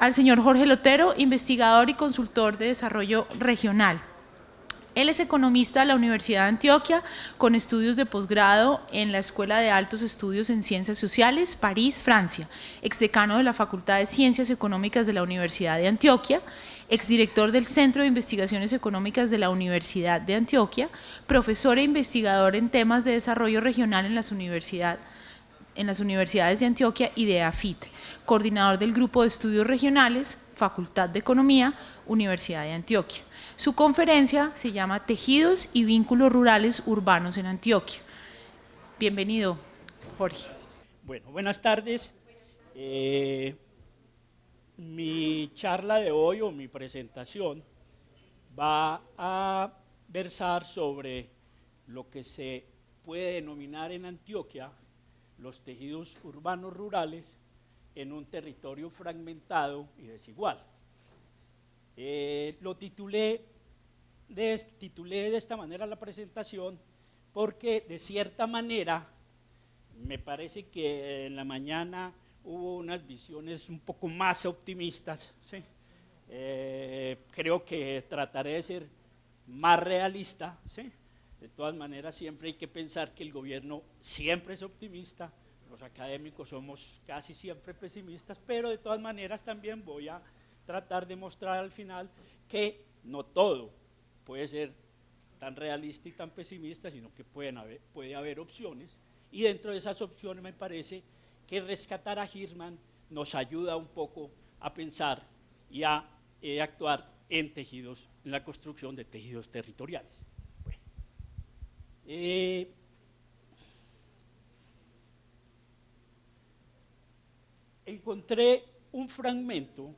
al señor Jorge Lotero, investigador y consultor de desarrollo regional. Él es economista de la Universidad de Antioquia, con estudios de posgrado en la Escuela de Altos Estudios en Ciencias Sociales, París, Francia, exdecano de la Facultad de Ciencias Económicas de la Universidad de Antioquia, exdirector del Centro de Investigaciones Económicas de la Universidad de Antioquia, profesor e investigador en temas de desarrollo regional en las universidades de Antioquia y de AFIT, coordinador del Grupo de Estudios Regionales, Facultad de Economía, Universidad de Antioquia. Su conferencia se llama Tejidos y vínculos rurales urbanos en Antioquia. Bienvenido, Jorge. Bueno, buenas tardes. Mi charla de hoy o mi presentación va a versar sobre lo que se puede denominar en Antioquia los tejidos urbanos rurales en un territorio fragmentado y desigual. Lo titulé de esta manera la presentación porque de cierta manera me parece que en la mañana hubo unas visiones un poco más optimistas, ¿sí? Creo que trataré de ser más realista, ¿sí? De todas maneras siempre hay que pensar que el gobierno siempre es optimista, los académicos somos casi siempre pesimistas, pero de todas maneras también voy a tratar de mostrar al final que no todo puede ser tan realista y tan pesimista, sino que puede haber opciones, y dentro de esas opciones me parece que rescatar a Hirschman nos ayuda un poco a pensar y a actuar en tejidos, en la construcción de tejidos territoriales. Bueno, encontré un fragmento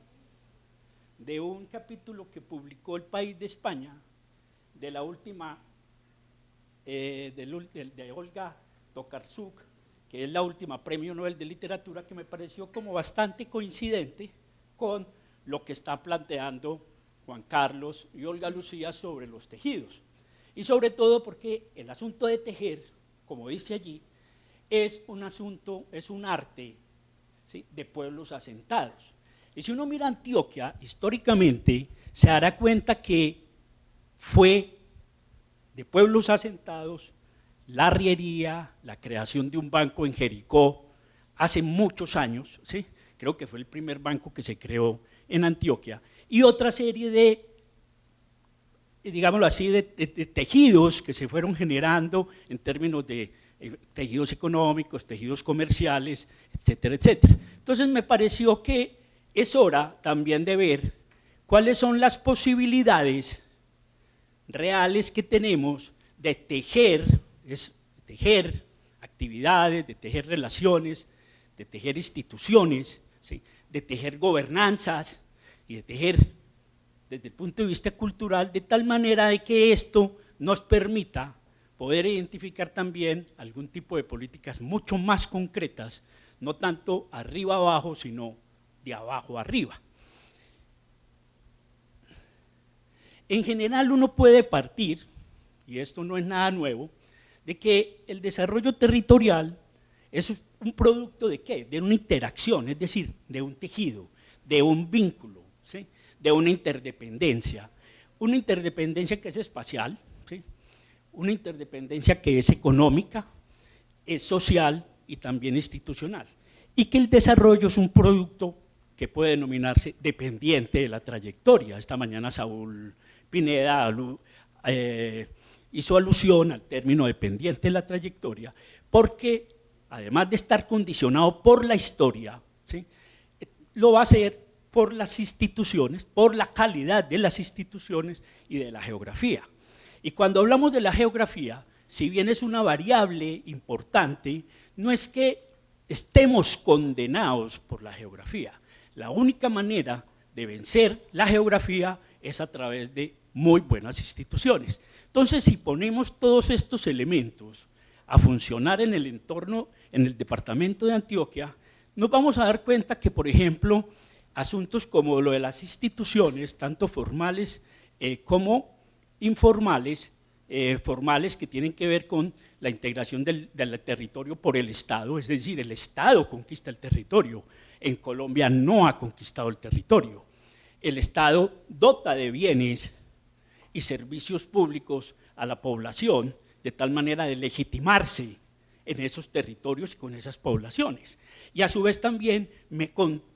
de un capítulo que publicó El País de España, de la última, de Olga Tokarczuk, que es la última Premio Nobel de Literatura, que me pareció como bastante coincidente con lo que están planteando Juan Carlos y Olga Lucía sobre los tejidos. Y sobre todo porque el asunto de tejer, como dice allí, es un asunto, es un arte, ¿sí?, de pueblos asentados. Y si uno mira Antioquia, históricamente, se dará cuenta que fue de pueblos asentados la arriería, la creación de un banco en Jericó hace muchos años, ¿sí? Creo que fue el primer banco que se creó en Antioquia, y otra serie de, digámoslo así, de tejidos que se fueron generando en términos de tejidos económicos, tejidos comerciales, etcétera, etcétera. Entonces me pareció que es hora también de ver cuáles son las posibilidades reales que tenemos de tejer, actividades, de tejer relaciones, de tejer instituciones, ¿sí?, de tejer gobernanzas y de tejer desde el punto de vista cultural, de tal manera de que esto nos permita poder identificar también algún tipo de políticas mucho más concretas, no tanto arriba abajo, sino de abajo arriba. En general uno puede partir, y esto no es nada nuevo, de que el desarrollo territorial es un producto de ¿qué? De una interacción, es decir, de un tejido, de un vínculo, ¿sí?, de una interdependencia que es espacial, ¿sí?, una interdependencia que es económica, es social y también institucional, y que el desarrollo es un producto que puede denominarse dependiente de la trayectoria. Esta mañana Saúl Pineda hizo alusión al término dependiente de la trayectoria, porque además de estar condicionado por la historia, ¿sí?, lo va a hacer por las instituciones, por la calidad de las instituciones y de la geografía. Y cuando hablamos de la geografía, si bien es una variable importante, no es que estemos condenados por la geografía. La única manera de vencer la geografía es a través de muy buenas instituciones. Entonces, si ponemos todos estos elementos a funcionar en el entorno, en el departamento de Antioquia, nos vamos a dar cuenta que, por ejemplo, asuntos como lo de las instituciones, tanto formales como informales, formales que tienen que ver con la integración del territorio por el Estado, es decir, el Estado conquista el territorio, en Colombia no ha conquistado el territorio. El Estado dota de bienes y servicios públicos a la población de tal manera de legitimarse en esos territorios y con esas poblaciones. Y a su vez también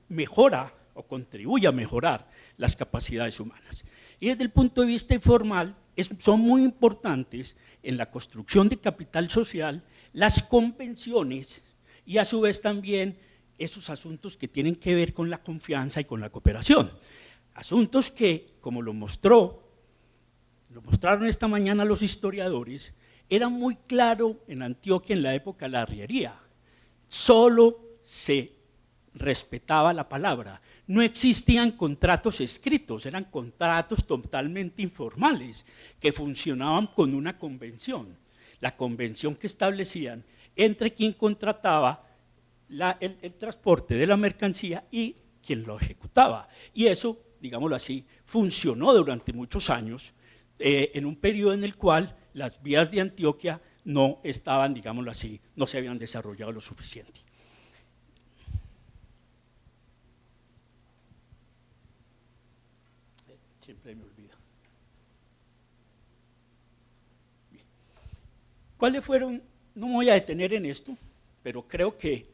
mejora o contribuye a mejorar las capacidades humanas. Y desde el punto de vista informal, son muy importantes en la construcción de capital social las convenciones y a su vez también esos asuntos que tienen que ver con la confianza y con la cooperación. Asuntos que, como lo mostraron esta mañana los historiadores, era muy claro en Antioquia en la época de la arriería. Solo se respetaba la palabra. No existían contratos escritos, eran contratos totalmente informales que funcionaban con una convención. La convención que establecían entre quien contrataba el transporte de la mercancía y quien lo ejecutaba. Y eso, digámoslo así, funcionó durante muchos años, en un periodo en el cual las vías de Antioquia no estaban, digámoslo así, no se habían desarrollado lo suficiente. Siempre me olvida. Bien. ¿Cuáles fueron? No me voy a detener en esto, pero creo que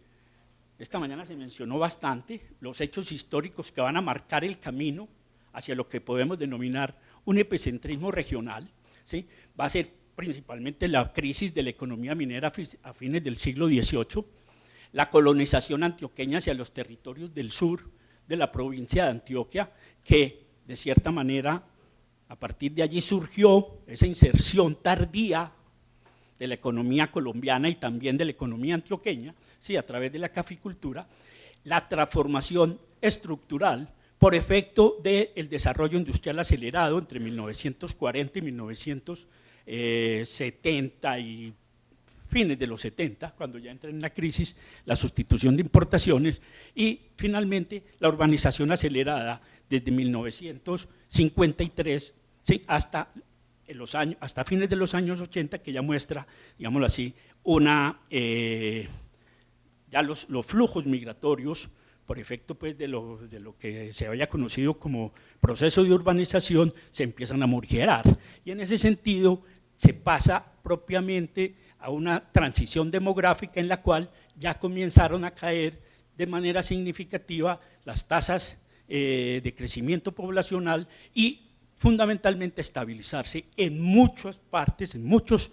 esta mañana se mencionó bastante los hechos históricos que van a marcar el camino hacia lo que podemos denominar un epicentrismo regional, ¿sí? Va a ser principalmente la crisis de la economía minera a fines del siglo XVIII, la colonización antioqueña hacia los territorios del sur de la provincia de Antioquia, que de cierta manera a partir de allí surgió esa inserción tardía de la economía colombiana y también de la economía antioqueña, sí, a través de la caficultura, la transformación estructural por efecto del desarrollo industrial acelerado entre 1940 y 1970 y fines de los 70, cuando ya entra en la crisis, la sustitución de importaciones y finalmente la urbanización acelerada desde 1953, ¿sí?, hasta fines de los años 80, que ya muestra, digámoslo así, ya los flujos migratorios por efecto pues, de lo que se había conocido como proceso de urbanización, se empiezan a morigerar. Y en ese sentido se pasa propiamente a una transición demográfica en la cual ya comenzaron a caer de manera significativa las tasas de crecimiento poblacional y fundamentalmente estabilizarse en muchas partes, en muchos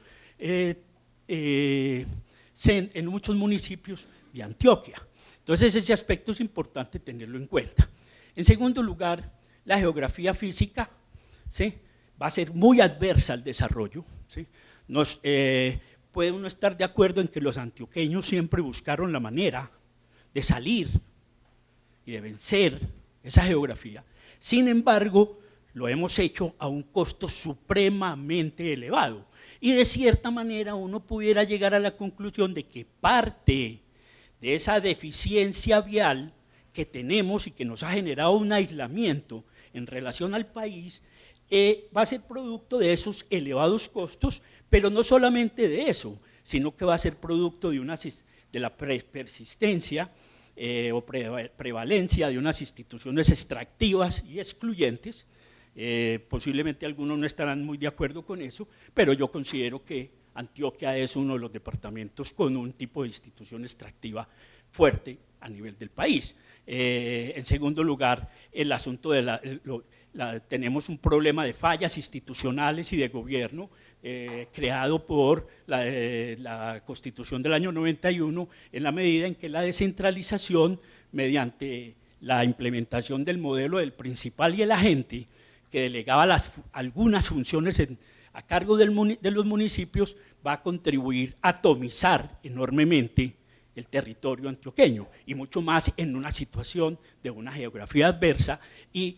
municipios de Antioquia. Entonces ese aspecto es importante tenerlo en cuenta. En segundo lugar, la geografía física, ¿sí?, va a ser muy adversa al desarrollo, ¿sí? Puede uno estar de acuerdo en que los antioqueños siempre buscaron la manera de salir y de vencer esa geografía. Sin embargo, lo hemos hecho a un costo supremamente elevado. Y de cierta manera uno pudiera llegar a la conclusión de que parte de esa deficiencia vial que tenemos y que nos ha generado un aislamiento en relación al país, va a ser producto de esos elevados costos, pero no solamente de eso, sino que va a ser producto de la persistencia o prevalencia de unas instituciones extractivas y excluyentes. Posiblemente algunos no estarán muy de acuerdo con eso, pero yo considero que Antioquia es uno de los departamentos con un tipo de institución extractiva fuerte a nivel del país. En segundo lugar, el asunto tenemos un problema de fallas institucionales y de gobierno creado por la Constitución del año 91, en la medida en que la descentralización, mediante la implementación del modelo del principal y el agente, que delegaba algunas funciones a cargo de los municipios, va a contribuir a atomizar enormemente el territorio antioqueño, y mucho más en una situación de una geografía adversa y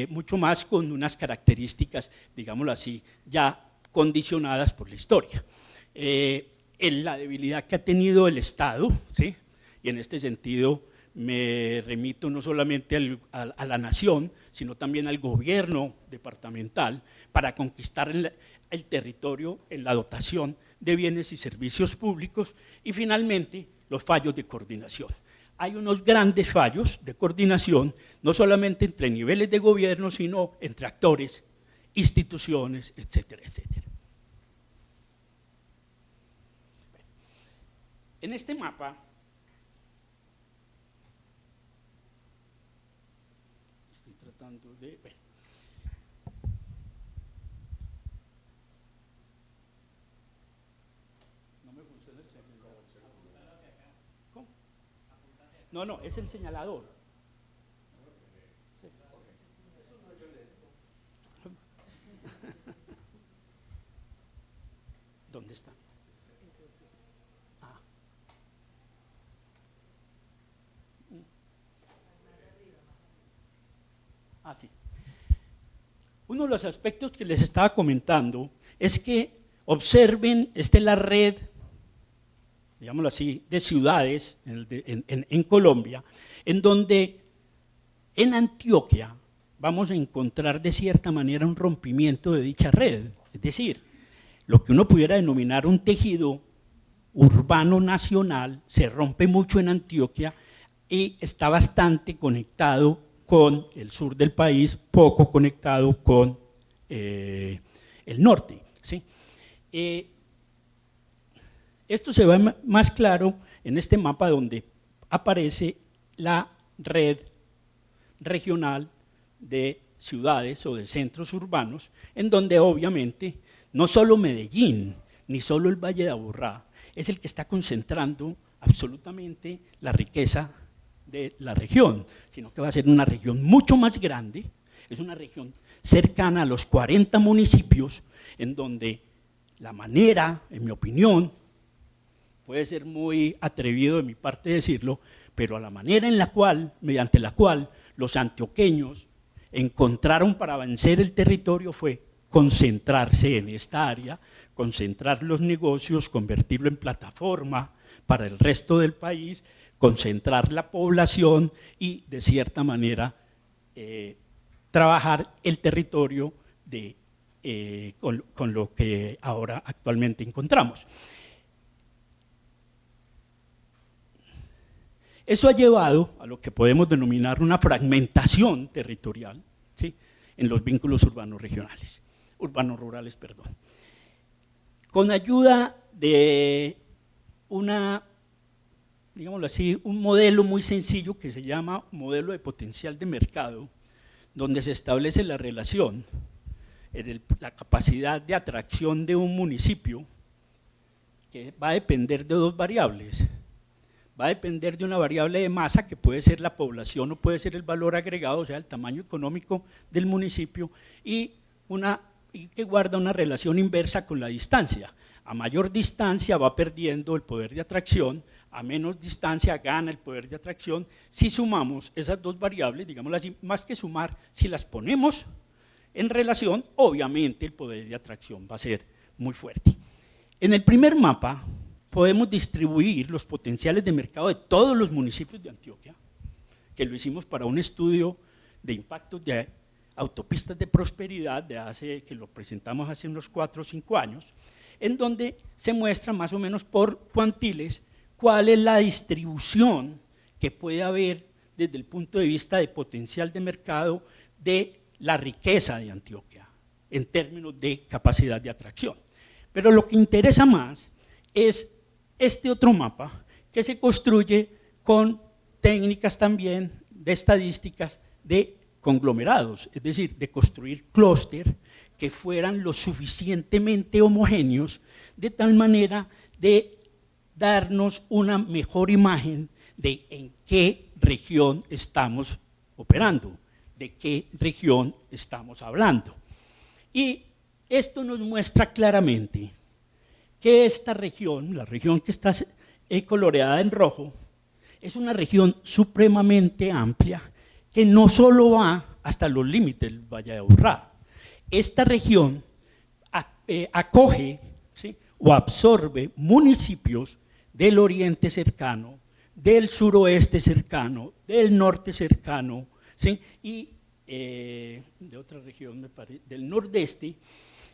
mucho más con unas características, digámoslo así, ya condicionadas por la historia. En la debilidad que ha tenido el Estado, ¿sí?, y en este sentido me remito no solamente a la nación, sino también al gobierno departamental, para conquistar el territorio en la dotación de bienes y servicios públicos, y finalmente los fallos de coordinación. hay unos grandes fallos de coordinación, no solamente entre niveles de gobierno, sino entre actores, instituciones, etcétera, etcétera. En este mapa, estoy tratando de... Bueno, no me funciona el señalador. ¿Cómo? No, no, es el señalador. Sí. ¿Dónde está? Sí. Uno de los aspectos que les estaba comentando es que observen, esta es la red, digámoslo así, de ciudades en Colombia, en donde en Antioquia vamos a encontrar de cierta manera un rompimiento de dicha red, es decir, lo que uno pudiera denominar un tejido urbano nacional se rompe mucho en Antioquia y está bastante conectado con el sur del país, poco conectado con el norte, ¿sí? Esto se ve más claro en este mapa donde aparece la red regional de ciudades o de centros urbanos, en donde obviamente no solo Medellín, ni solo el Valle de Aburrá, es el que está concentrando absolutamente la riqueza de la región, sino que va a ser una región mucho más grande, es una región cercana a los 40 municipios, en donde la manera, en mi opinión, puede ser muy atrevido de mi parte decirlo, pero a la manera en la cual, mediante la cual los antioqueños encontraron para vencer el territorio fue concentrarse en esta área, concentrar los negocios, convertirlo en plataforma para el resto del país, concentrar la población y de cierta manera trabajar el territorio con lo que ahora actualmente encontramos. Eso ha llevado a lo que podemos denominar una fragmentación territorial, ¿sí?, en los vínculos urbanos-rurales, perdón. Con ayuda de digámoslo así, un modelo muy sencillo que se llama modelo de potencial de mercado, donde se establece la relación, la capacidad de atracción de un municipio, que va a depender de dos variables. Va a depender de una variable de masa, que puede ser la población o puede ser el valor agregado, o sea, el tamaño económico del municipio, y que guarda una relación inversa con la distancia. A mayor distancia va perdiendo el poder de atracción, a menos distancia gana el poder de atracción. Si sumamos esas dos variables, digámoslo así, más que sumar, si las ponemos en relación, obviamente el poder de atracción va a ser muy fuerte. En el primer mapa podemos distribuir los potenciales de mercado de todos los municipios de Antioquia, que lo hicimos para un estudio de impactos de autopistas de prosperidad, que lo presentamos hace unos 4 o 5 años, en donde se muestra más o menos por cuantiles cuál es la distribución que puede haber desde el punto de vista de potencial de mercado de la riqueza de Antioquia, en términos de capacidad de atracción. Pero lo que interesa más es este otro mapa, que se construye con técnicas también de estadísticas de conglomerados, es decir, de construir clúster que fueran lo suficientemente homogéneos de tal manera de darnos una mejor imagen de en qué región estamos operando, de qué región estamos hablando. Y esto nos muestra claramente que esta región, la región que está coloreada en rojo, es una región supremamente amplia que no solo va hasta los límites del Valle de Aburrá. Esta región acoge, ¿sí?, o absorbe municipios del oriente cercano, del suroeste cercano, del norte cercano, ¿sí?, y de otra región, me parece, del nordeste,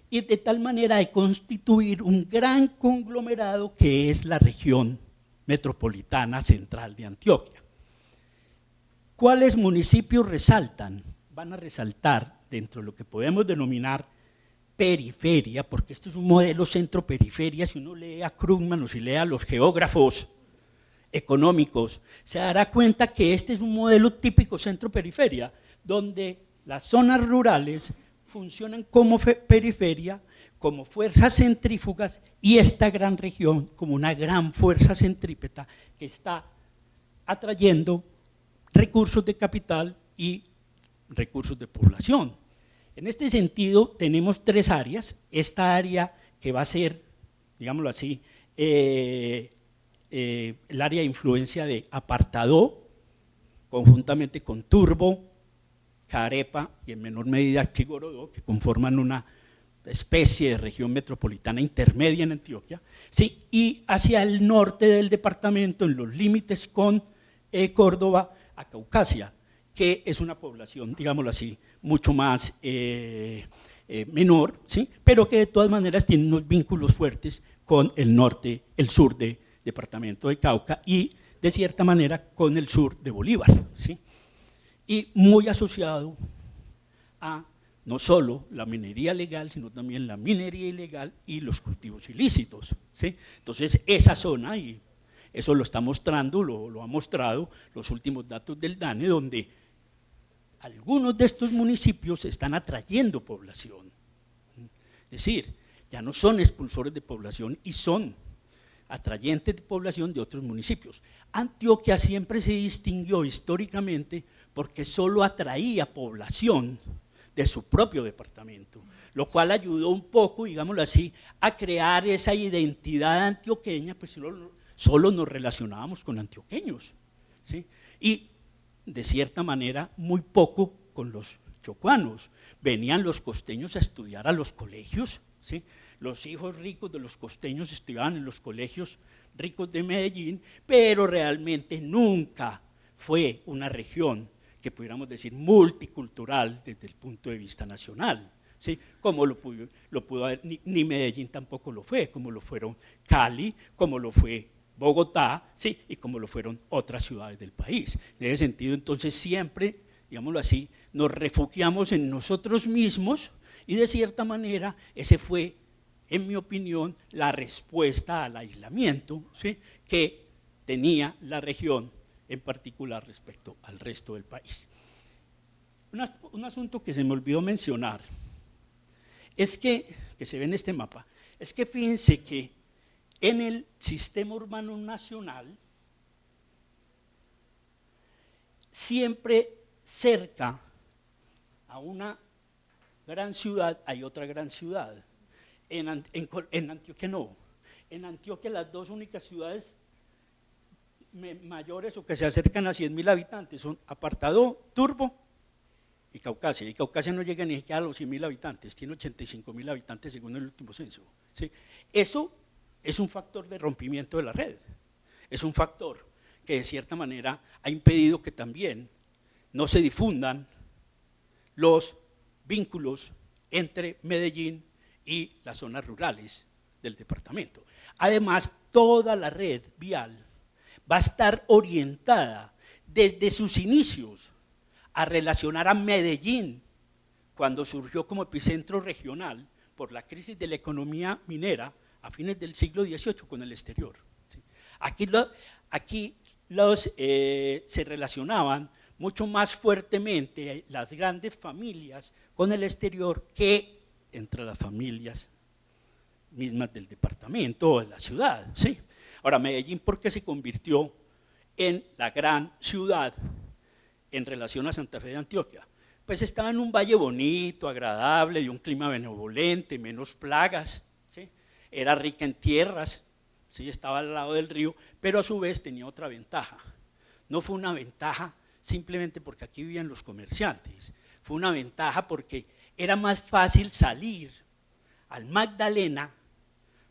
y de tal manera de constituir un gran conglomerado que es la región metropolitana central de Antioquia. ¿Cuáles municipios resaltan? Van a resaltar dentro de lo que podemos denominar periferia, porque esto es un modelo centro-periferia. Si uno lee a Krugman o si lee a los geógrafos económicos, se dará cuenta que este es un modelo típico centro-periferia, donde las zonas rurales funcionan como periferia, como fuerzas centrífugas, y esta gran región como una gran fuerza centrípeta que está atrayendo recursos de capital y recursos de población. En este sentido tenemos tres áreas. Esta área que va a ser, digámoslo así, el área de influencia de Apartadó, conjuntamente con Turbo, Carepa y en menor medida Chigorodó, que conforman una especie de región metropolitana intermedia en Antioquia, ¿sí? Y hacia el norte del departamento, en los límites con Córdoba, a Caucasia, que es una población, digámoslo así, mucho más menor, ¿sí? Pero que de todas maneras tiene unos vínculos fuertes con el norte, el sur del departamento de Cauca y de cierta manera con el sur de Bolívar, ¿sí? Y muy asociado a no solo la minería legal, sino también la minería ilegal y los cultivos ilícitos, ¿sí? Entonces esa zona, y eso lo está mostrando, lo ha mostrado los últimos datos del DANE, donde algunos de estos municipios están atrayendo población, es decir, ya no son expulsores de población y son atrayentes de población de otros municipios. Antioquia siempre se distinguió históricamente porque solo atraía población de su propio departamento, lo cual ayudó un poco, digámoslo así, a crear esa identidad antioqueña, pues solo nos relacionábamos con antioqueños, ¿sí? Y de cierta manera muy poco con los chocuanos. Venían los costeños a estudiar a los colegios, ¿sí? Los hijos ricos de los costeños estudiaban en los colegios ricos de Medellín, pero realmente nunca fue una región que pudiéramos decir multicultural desde el punto de vista nacional, ¿sí? Como lo pudo haber, ni Medellín tampoco lo fue, como lo fueron Cali, como lo fue Bogotá, ¿sí? Y como lo fueron otras ciudades del país. En ese sentido, entonces, siempre, digámoslo así, nos refugiamos en nosotros mismos y de cierta manera ese fue, en mi opinión, la respuesta al aislamiento, ¿sí? Que tenía la región en particular respecto al resto del país. Un asunto que se me olvidó mencionar es que se ve en este mapa, es que fíjense que en el sistema urbano nacional, siempre cerca a una gran ciudad hay otra gran ciudad. En Antioquia no. En Antioquia las dos únicas ciudades mayores o que se acercan a 100.000 habitantes son Apartadó, Turbo y Caucasia. Y Caucasia no llega ni siquiera a los 100.000 habitantes, tiene 85.000 habitantes según el último censo, ¿sí? Eso es un factor de rompimiento de la red, es un factor que de cierta manera ha impedido que también no se difundan los vínculos entre Medellín y las zonas rurales del departamento. Además, toda la red vial va a estar orientada desde sus inicios a relacionar a Medellín, cuando surgió como epicentro regional por la crisis de la economía minera a fines del siglo XVIII, con el exterior, ¿sí? Aquí se relacionaban mucho más fuertemente las grandes familias con el exterior que entre las familias mismas del departamento o de la ciudad, ¿sí? Ahora, Medellín, ¿por qué se convirtió en la gran ciudad en relación a Santa Fe de Antioquia? Pues estaba en un valle bonito, agradable, de un clima benevolente, menos plagas, ¿sí? Era rica en tierras, ¿sí? Estaba al lado del río, pero a su vez tenía otra ventaja. No fue una ventaja simplemente porque aquí vivían los comerciantes, fue una ventaja porque era más fácil salir al Magdalena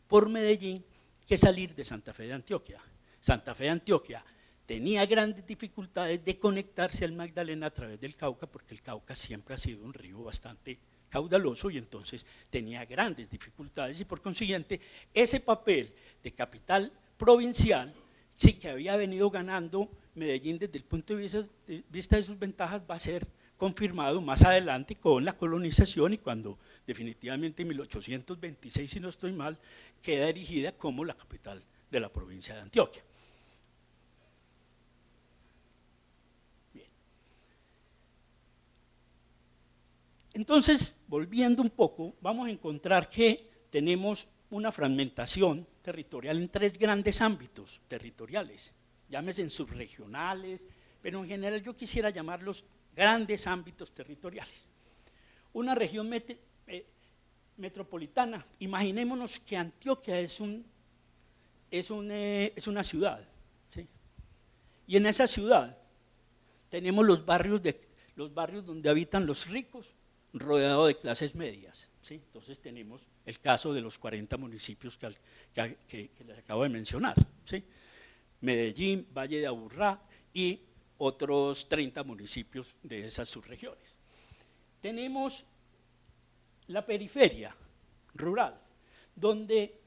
por Medellín que salir de Santa Fe de Antioquia. Santa Fe de Antioquia tenía grandes dificultades de conectarse al Magdalena a través del Cauca, porque el Cauca siempre ha sido un río bastante caudaloso y entonces tenía grandes dificultades y por consiguiente ese papel de capital provincial sí que había venido ganando Medellín desde el punto de vista de sus ventajas va a ser confirmado más adelante con la colonización y cuando definitivamente en 1826, si no estoy mal, queda erigida como la capital de la provincia de Antioquia. Bien. Entonces, volviendo un poco, vamos a encontrar que tenemos una fragmentación territorial en tres grandes ámbitos territoriales, llámese en subregionales, pero en general yo quisiera llamarlos grandes ámbitos territoriales. Una región metropolitana, imaginémonos que Antioquia es una ciudad, ¿sí? Y en esa ciudad tenemos los barrios donde habitan los ricos, rodeados de clases medias, ¿sí? Entonces tenemos el caso de los 40 municipios que les acabo de mencionar, ¿sí? Medellín, Valle de Aburrá y otros 30 municipios de esas subregiones. Tenemos la periferia rural, donde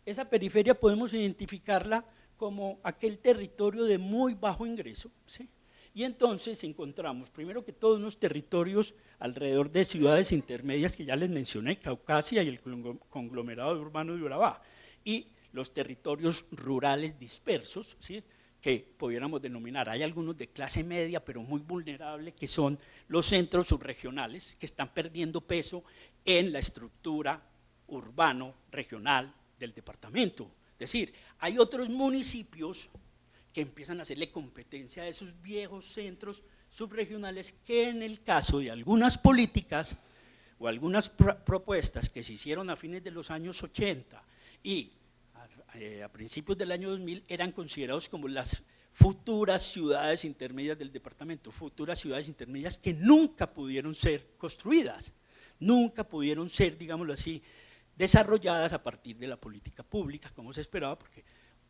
esa periferia podemos identificarla como aquel territorio de muy bajo ingreso, ¿sí? Y entonces encontramos, primero que todo, unos territorios alrededor de ciudades intermedias que ya les mencioné, Caucasia y el conglomerado urbano de Urabá, y los territorios rurales dispersos, ¿sí? Que pudiéramos denominar, hay algunos de clase media, pero muy vulnerables, que son los centros subregionales, que están perdiendo peso en la estructura urbano-regional del departamento. Es decir, hay otros municipios que empiezan a hacerle competencia a esos viejos centros subregionales que en el caso de algunas políticas o algunas propuestas que se hicieron a fines de los años 80 y a principios del año 2000 eran considerados como las futuras ciudades intermedias del departamento, futuras ciudades intermedias que nunca pudieron ser construidas, nunca pudieron ser, digámoslo así, desarrolladas a partir de la política pública, como se esperaba, porque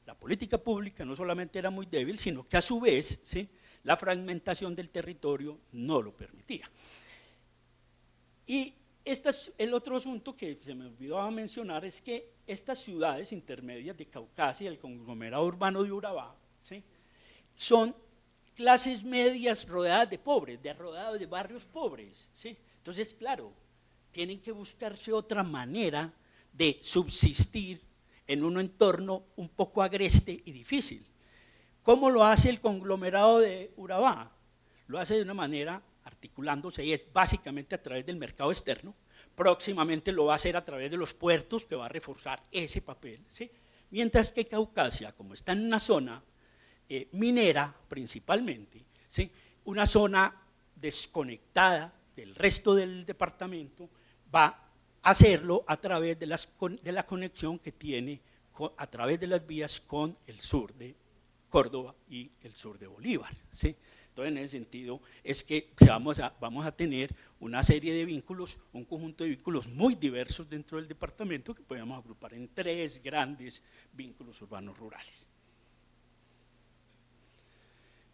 la política pública no solamente era muy débil, sino que a su vez, ¿sí?, la fragmentación del territorio no lo permitía. Y este es el otro asunto que se me olvidó mencionar, es que estas ciudades intermedias de Caucasia, el conglomerado urbano de Urabá, ¿sí?, son clases medias rodeadas de pobres, rodeadas de barrios pobres, ¿sí? Entonces, claro, tienen que buscarse otra manera de subsistir en un entorno un poco agreste y difícil. ¿Cómo lo hace el conglomerado de Urabá? Lo hace de una manera articulándose y es básicamente a través del mercado externo. Próximamente lo va a hacer a través de los puertos, que va a reforzar ese papel, ¿sí? Mientras que Caucasia, como está en una zona minera principalmente, ¿sí?, una zona desconectada del resto del departamento, va a hacerlo a través de la conexión que tiene a través de las vías con el sur de Córdoba y el sur de Bolívar, ¿sí? Entonces, en ese sentido, es que vamos a tener una serie de vínculos, un conjunto de vínculos muy diversos dentro del departamento que podemos agrupar en tres grandes vínculos urbanos rurales.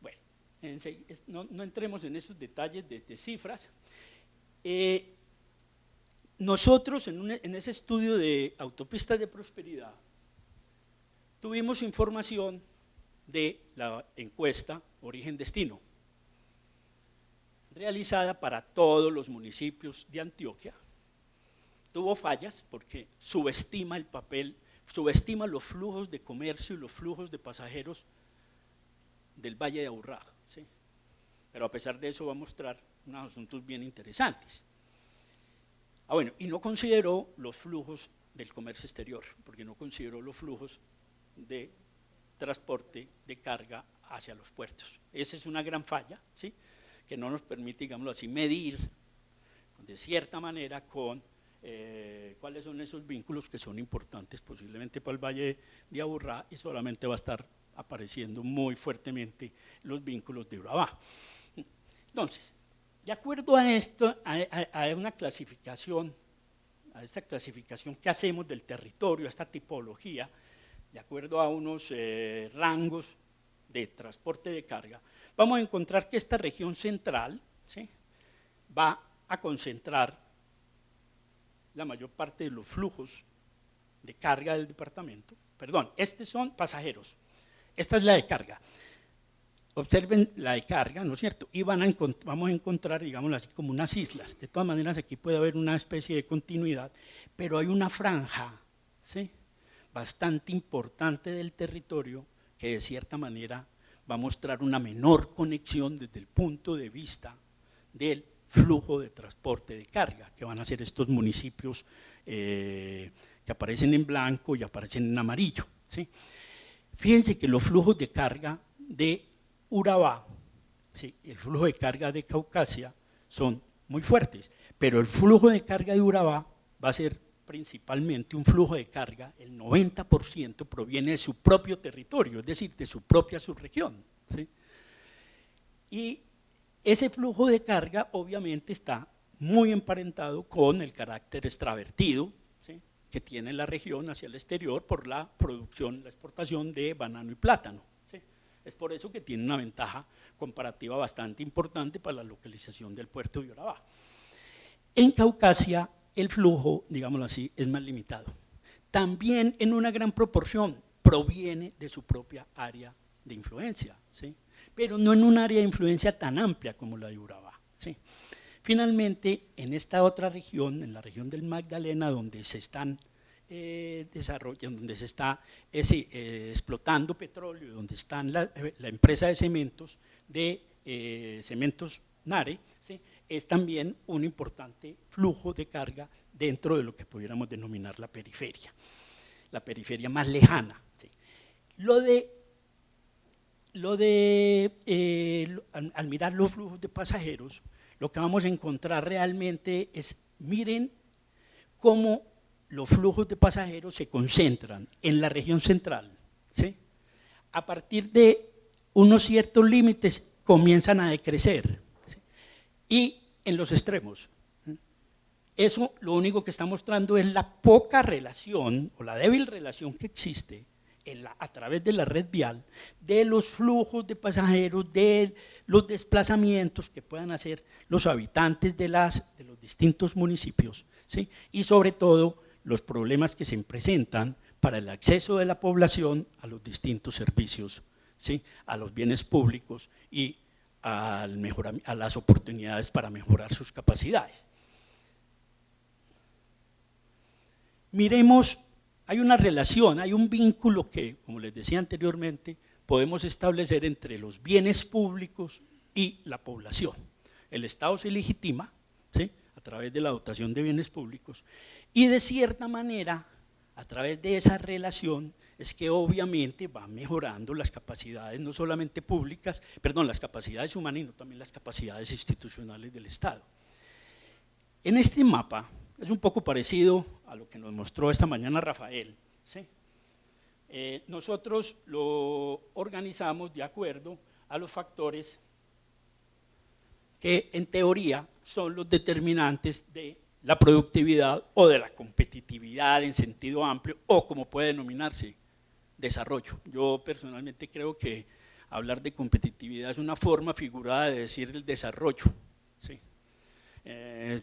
Bueno, no entremos en esos detalles de cifras. Nosotros, en ese estudio de autopistas de prosperidad, tuvimos información de la encuesta Origen-Destino, realizada para todos los municipios de Antioquia. Tuvo fallas porque subestima el papel, subestima los flujos de comercio y los flujos de pasajeros del Valle de Aburrá, ¿sí? Pero a pesar de eso va a mostrar unos asuntos bien interesantes. Bueno, y no consideró los flujos del comercio exterior, porque no consideró los flujos de transporte de carga hacia los puertos. Esa es una gran falla, ¿sí?, que no nos permite, digámoslo así, medir de cierta manera con cuáles son esos vínculos que son importantes posiblemente para el Valle de Aburrá, y solamente va a estar apareciendo muy fuertemente los vínculos de Urabá. Entonces, de acuerdo a esto, a una clasificación, a esta clasificación que hacemos del territorio, a esta tipología, de acuerdo a unos rangos de transporte de carga, vamos a encontrar que esta región central, ¿sí?, va a concentrar la mayor parte de los flujos de carga del departamento. Perdón, estos son pasajeros, esta es la de carga. observen la de carga, ¿no es cierto? Y vamos a encontrar, digámoslo así, como unas islas. De todas maneras, aquí puede haber una especie de continuidad, pero hay una franja, ¿sí?, bastante importante del territorio que de cierta manera va a mostrar una menor conexión desde el punto de vista del flujo de transporte de carga, que van a ser estos municipios que aparecen en blanco y aparecen en amarillo, ¿sí? Fíjense que los flujos de carga de Urabá, ¿sí?, el flujo de carga de Caucasia son muy fuertes, pero el flujo de carga de Urabá va a ser principalmente un flujo de carga, el 90% proviene de su propio territorio, es decir, de su propia subregión, ¿sí? Y ese flujo de carga obviamente está muy emparentado con el carácter extravertido, ¿sí?, que tiene la región hacia el exterior por la producción, la exportación de banano y plátano, ¿sí? Es por eso que tiene una ventaja comparativa bastante importante para la localización del puerto de Urabá. En Caucasia el flujo, digámoslo así, es más limitado. También en una gran proporción proviene de su propia área de influencia, ¿sí?, pero no en un área de influencia tan amplia como la de Urabá, ¿sí? Finalmente, en esta otra región, en la región del Magdalena, donde se están desarrollando, donde se está explotando petróleo, donde está la empresa de cementos, Cementos Nare, ¿sí?, es también un importante flujo de carga dentro de lo que pudiéramos denominar la periferia más lejana, ¿sí? Al mirar los flujos de pasajeros, lo que vamos a encontrar realmente es, miren cómo los flujos de pasajeros se concentran en la región central, ¿sí? A partir de unos ciertos límites comienzan a decrecer, ¿sí?, y en los extremos. Eso lo único que está mostrando es la poca relación o la débil relación que existe a través de la red vial de los flujos de pasajeros, de los desplazamientos que puedan hacer los habitantes de los distintos municipios, ¿sí?, y sobre todo los problemas que se presentan para el acceso de la población a los distintos servicios, ¿sí?, a los bienes públicos y a las oportunidades para mejorar sus capacidades. Miremos, hay una relación, hay un vínculo que, como les decía anteriormente, podemos establecer entre los bienes públicos y la población. El Estado se legitima, ¿sí?, a través de la dotación de bienes públicos y de cierta manera, a través de esa relación, es que obviamente va mejorando las capacidades no solamente públicas, las capacidades humanas, sino también las capacidades institucionales del Estado. En este mapa es un poco parecido a lo que nos mostró esta mañana Rafael, ¿sí? Nosotros lo organizamos de acuerdo a los factores que en teoría son los determinantes de la productividad o de la competitividad en sentido amplio, o como puede denominarse, desarrollo. Yo personalmente creo que hablar de competitividad es una forma figurada de decir el desarrollo, ¿sí?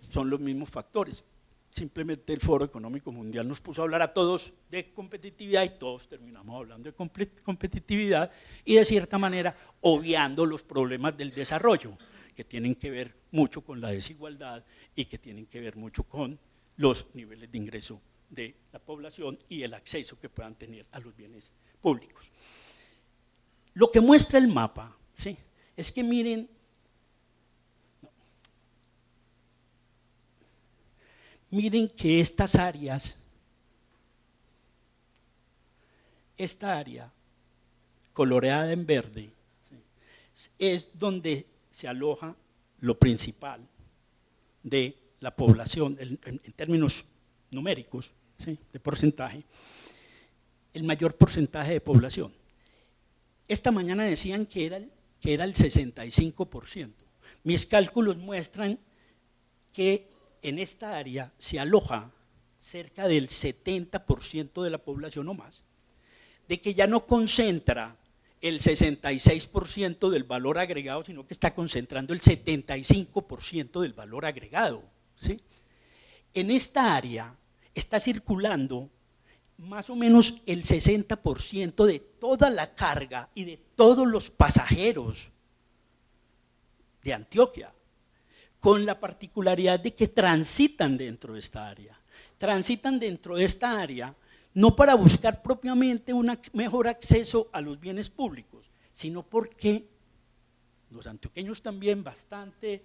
Son los mismos factores. Simplemente el Foro Económico Mundial nos puso a hablar a todos de competitividad y todos terminamos hablando de competitividad y de cierta manera obviando los problemas del desarrollo, que tienen que ver mucho con la desigualdad y que tienen que ver mucho con los niveles de ingreso de la población y el acceso que puedan tener a los bienes públicos. Lo que muestra el mapa, ¿sí?, es que miren, que estas áreas, esta área coloreada en verde, ¿sí?, es donde se aloja lo principal de la población en términos numéricos, ¿sí?, de porcentaje, el mayor porcentaje de población. Esta mañana decían que era el 65%. Mis cálculos muestran que en esta área se aloja cerca del 70% de la población o más, de que ya no concentra el 66% del valor agregado, sino que está concentrando el 75% del valor agregado, ¿sí? En esta área está circulando más o menos el 60% de toda la carga y de todos los pasajeros de Antioquia, con la particularidad de que transitan dentro de esta área. Transitan dentro de esta área no para buscar propiamente un mejor acceso a los bienes públicos, sino porque los antioqueños también bastante,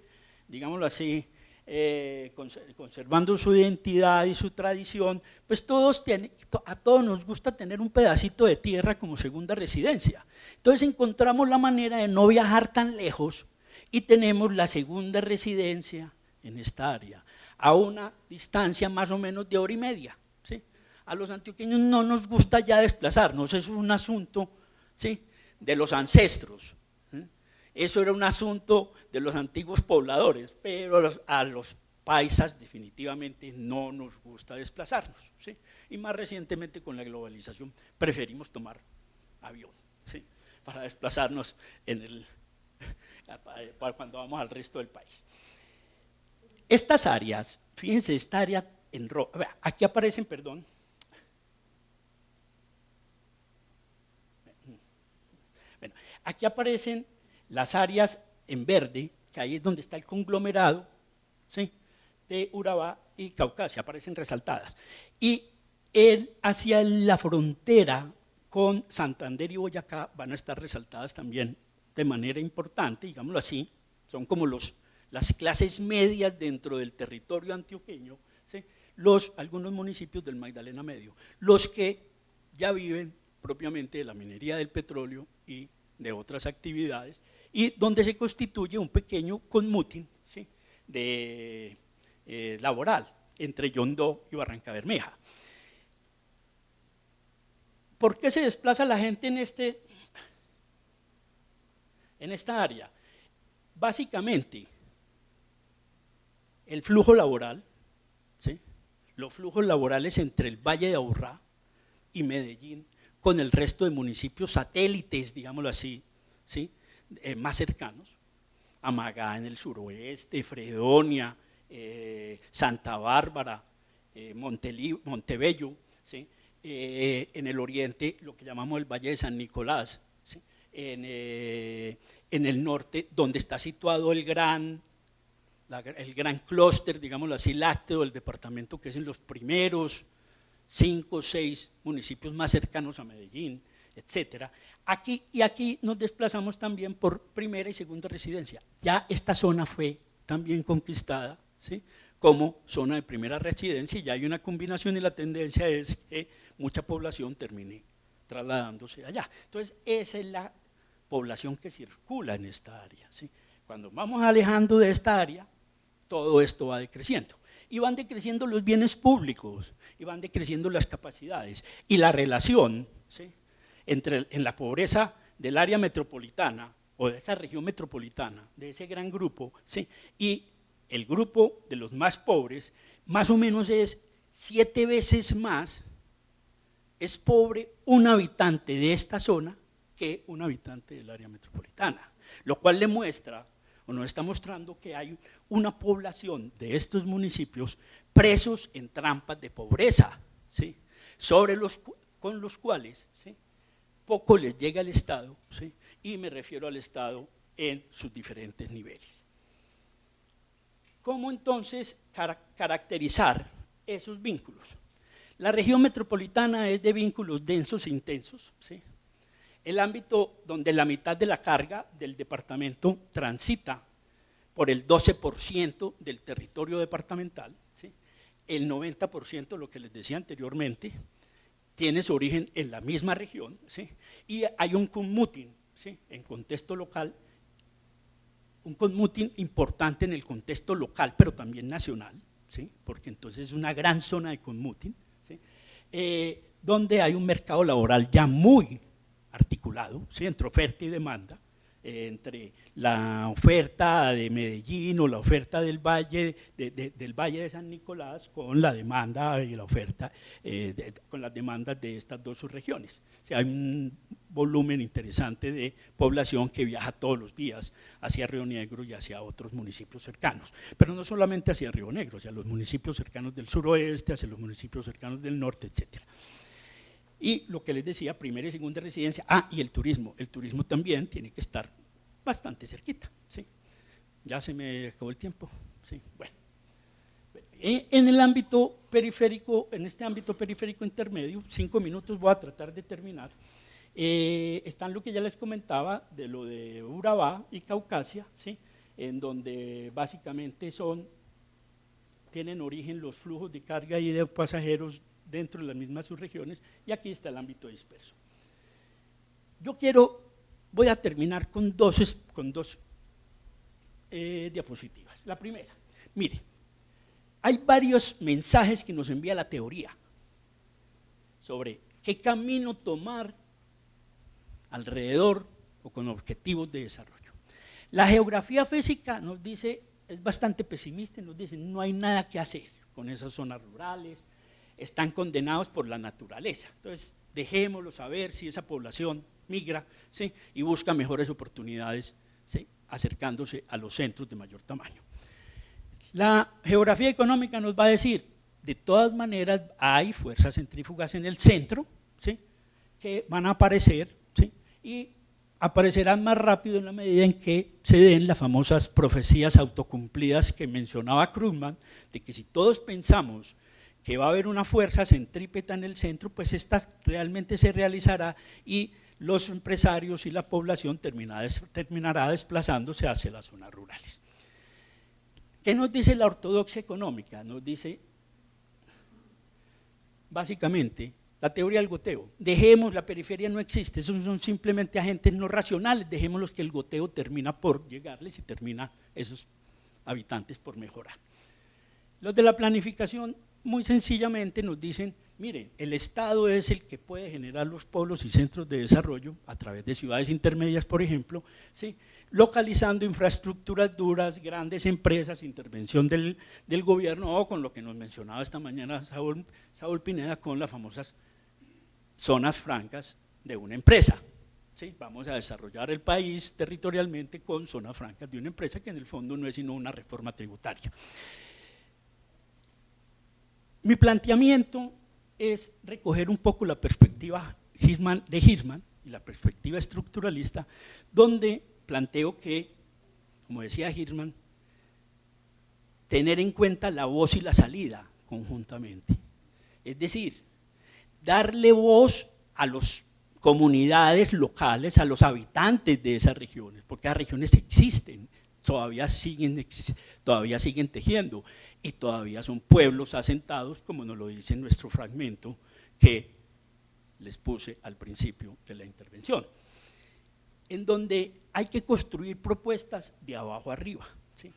digámoslo así, conservando su identidad y su tradición, pues a todos nos gusta tener un pedacito de tierra como segunda residencia. Entonces encontramos la manera de no viajar tan lejos y tenemos la segunda residencia en esta área, a una distancia más o menos de 1 hora y media. ¿Sí? A los antioqueños no nos gusta ya desplazarnos, eso es un asunto, ¿sí?, de los ancestros. Eso era un asunto de los antiguos pobladores, pero a los paisas definitivamente no nos gusta desplazarnos, ¿sí? Y más recientemente con la globalización preferimos tomar avión, ¿sí?, para desplazarnos para cuando vamos al resto del país. Estas áreas, fíjense, esta área en rojo, aquí aparecen, perdón, bueno, aquí aparecen las áreas en verde, que ahí es donde está el conglomerado, ¿sí?, de Urabá y Caucasia, aparecen resaltadas. Y hacia la frontera con Santander y Boyacá van a estar resaltadas también de manera importante, digámoslo así, son como las clases medias dentro del territorio antioqueño, ¿sí?, algunos municipios del Magdalena Medio, los que ya viven propiamente de la minería del petróleo y de otras actividades, y donde se constituye un pequeño conmutin, ¿sí?, laboral entre Yondó y Barrancabermeja. ¿Por qué se desplaza la gente en esta área? Básicamente, el flujo laboral, ¿sí?, los flujos laborales entre el Valle de Aburrá y Medellín, con el resto de municipios satélites, digámoslo así, ¿sí?, más cercanos, Amagá en el suroeste, Fredonia, Santa Bárbara, Montebello, ¿sí?, en el oriente lo que llamamos el Valle de San Nicolás, ¿sí?, en el norte donde está situado el gran clúster, digámoslo así, lácteo del departamento, que es en los primeros 5 o 6 municipios más cercanos a Medellín, etcétera. Aquí nos desplazamos también por primera y segunda residencia. Ya esta zona fue también conquistada, ¿sí?, como zona de primera residencia, y ya hay una combinación, y la tendencia es que mucha población termine trasladándose allá. Entonces, esa es la población que circula en esta área, ¿sí? Cuando vamos alejando de esta área, todo esto va decreciendo. Y van decreciendo los bienes públicos, y van decreciendo las capacidades. Y la relación, ¿sí?, en la pobreza del área metropolitana, o de esa región metropolitana, de ese gran grupo, ¿sí?, y el grupo de los más pobres, más o menos es 7 veces más, es pobre un habitante de esta zona que un habitante del área metropolitana, lo cual le muestra, o nos está mostrando, que hay una población de estos municipios presos en trampas de pobreza, ¿sí?, con los cuales, ¿sí?, poco les llega al Estado, ¿sí?, y me refiero al Estado en sus diferentes niveles. ¿Cómo entonces caracterizar esos vínculos? La región metropolitana es de vínculos densos e intensos, ¿sí?, el ámbito donde la mitad de la carga del departamento transita por el 12% del territorio departamental, ¿sí?, el 90%, lo que les decía anteriormente, tiene su origen en la misma región, ¿sí?, y hay un conmutin, ¿sí?, en contexto local, un conmutin importante en el contexto local, pero también nacional, ¿sí?, porque entonces es una gran zona de conmutin, ¿sí?, donde hay un mercado laboral ya muy articulado, ¿sí?, entre oferta y demanda, entre la oferta de Medellín o la oferta del Valle de San Nicolás con la demanda y la oferta, con las demandas de estas dos subregiones. O sea, hay un volumen interesante de población que viaja todos los días hacia Río Negro y hacia otros municipios cercanos, pero no solamente hacia Río Negro, hacia los municipios cercanos del suroeste, hacia los municipios cercanos del norte, etcétera. Y lo que les decía, primera y segunda residencia, y el turismo también tiene que estar bastante cerquita, ¿sí? Ya se me acabó el tiempo, sí, bueno. En el ámbito periférico, en este ámbito periférico intermedio, 5 minutos voy a tratar de terminar, están lo que ya les comentaba de lo de Urabá y Caucasia, ¿sí? En donde básicamente tienen origen los flujos de carga y de pasajeros dentro de las mismas subregiones, y aquí está el ámbito disperso. Voy a terminar con dos diapositivas. La primera, mire, hay varios mensajes que nos envía la teoría sobre qué camino tomar alrededor o con objetivos de desarrollo. La geografía física nos dice, es bastante pesimista, nos dice no hay nada que hacer con esas zonas rurales, están condenados por la naturaleza, entonces dejémoslo saber si esa población migra, ¿sí? Y busca mejores oportunidades, ¿sí? Acercándose a los centros de mayor tamaño. La geografía económica nos va a decir, de todas maneras hay fuerzas centrífugas en el centro, ¿sí? Que van a aparecer, ¿sí? Y aparecerán más rápido en la medida en que se den las famosas profecías autocumplidas que mencionaba Krugman, de que si todos pensamos que va a haber una fuerza centrípeta en el centro, pues esta realmente se realizará y los empresarios y la población terminará desplazándose hacia las zonas rurales. ¿Qué nos dice la ortodoxia económica? Nos dice, básicamente, la teoría del goteo. Dejemos, la periferia no existe, esos son simplemente agentes no racionales, dejémoslos que el goteo termina por llegarles y termina esos habitantes por mejorar. Los de la planificación, muy sencillamente nos dicen, miren, el Estado es el que puede generar los polos y centros de desarrollo a través de ciudades intermedias, por ejemplo, ¿sí? Localizando infraestructuras duras, grandes empresas, intervención del gobierno o con lo que nos mencionaba esta mañana Saúl Pineda con las famosas zonas francas de una empresa. ¿Sí? Vamos a desarrollar el país territorialmente con zonas francas de una empresa que en el fondo no es sino una reforma tributaria. Mi planteamiento es recoger un poco la perspectiva de Hirschman y la perspectiva estructuralista, donde planteo que, como decía Hirschman, tener en cuenta la voz y la salida conjuntamente. Es decir, darle voz a las comunidades locales, a los habitantes de esas regiones, porque las regiones existen, todavía siguen tejiendo y todavía son pueblos asentados, como nos lo dice en nuestro fragmento que les puse al principio de la intervención, en donde hay que construir propuestas de abajo arriba, ¿sí?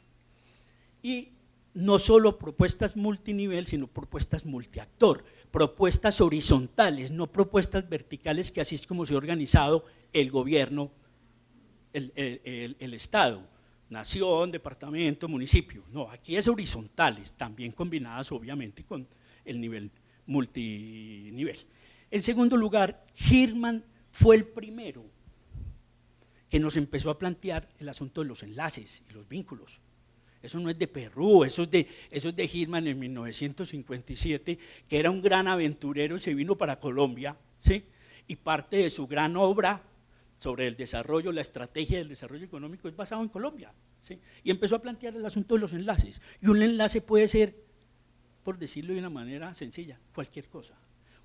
Y no solo propuestas multinivel, sino propuestas multiactor, propuestas horizontales, no propuestas verticales, que así es como se ha organizado el gobierno, el Estado, nación, departamento, municipio. No, aquí es horizontales, también combinadas obviamente con el nivel multinivel. En segundo lugar, Hirschman fue el primero que nos empezó a plantear el asunto de los enlaces y los vínculos. Eso no es de Perú, eso es de Hirschman en 1957, que era un gran aventurero y se vino para Colombia, ¿sí? Y parte de su gran obra sobre el desarrollo, la estrategia del desarrollo económico es basado en Colombia, ¿sí? Y empezó a plantear el asunto de los enlaces. Y un enlace puede ser, por decirlo de una manera sencilla, cualquier cosa.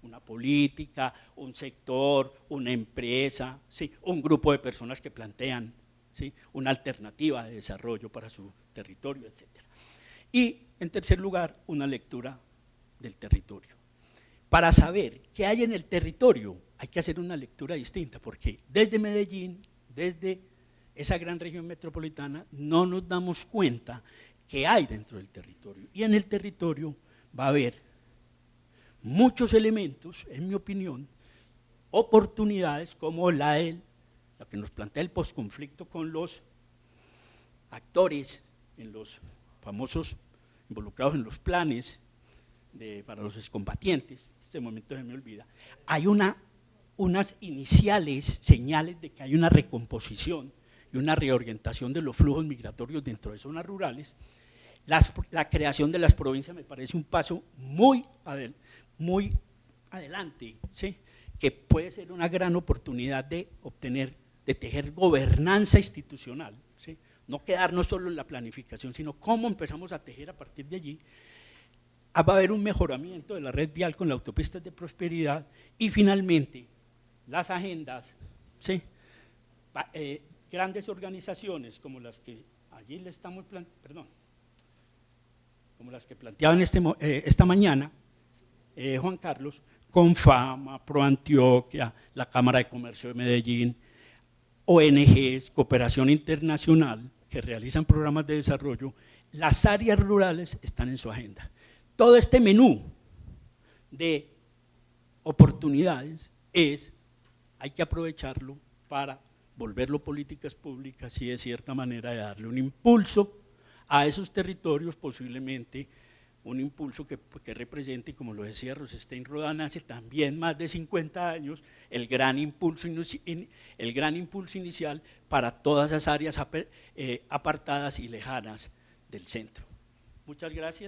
Una política, un sector, una empresa, ¿sí? Un grupo de personas que plantean, ¿sí? Una alternativa de desarrollo para su territorio, etc. Y en tercer lugar, una lectura del territorio. Para saber qué hay en el territorio hay que hacer una lectura distinta, porque desde Medellín, desde esa gran región metropolitana, no nos damos cuenta qué hay dentro del territorio. Y en el territorio va a haber muchos elementos, en mi opinión, oportunidades como la que nos plantea el posconflicto con los actores, en los famosos involucrados en los planes para los excombatientes. En este momento se me olvida. Hay unas iniciales señales de que hay una recomposición y una reorientación de los flujos migratorios dentro de zonas rurales. La creación de las provincias me parece un paso muy adelante, ¿sí? que puede ser una gran oportunidad de obtener, de tejer gobernanza institucional, ¿sí? No quedarnos solo en la planificación, sino cómo empezamos a tejer a partir de allí. Va a haber un mejoramiento de la red vial con las autopistas de prosperidad y finalmente las agendas, ¿sí? Grandes organizaciones como las que allí le estamos como las que planteaban esta mañana Juan Carlos, Confama, ProAntioquia, la Cámara de Comercio de Medellín, ONGs, cooperación internacional que realizan programas de desarrollo, las áreas rurales están en su agenda. Todo este menú de oportunidades hay que aprovecharlo para volverlo políticas públicas y de cierta manera de darle un impulso a esos territorios, posiblemente un impulso que represente, como lo decía Rosestein Rodán hace también más de 50 años, el gran impulso inicial para todas esas áreas apartadas y lejanas del centro. Muchas gracias.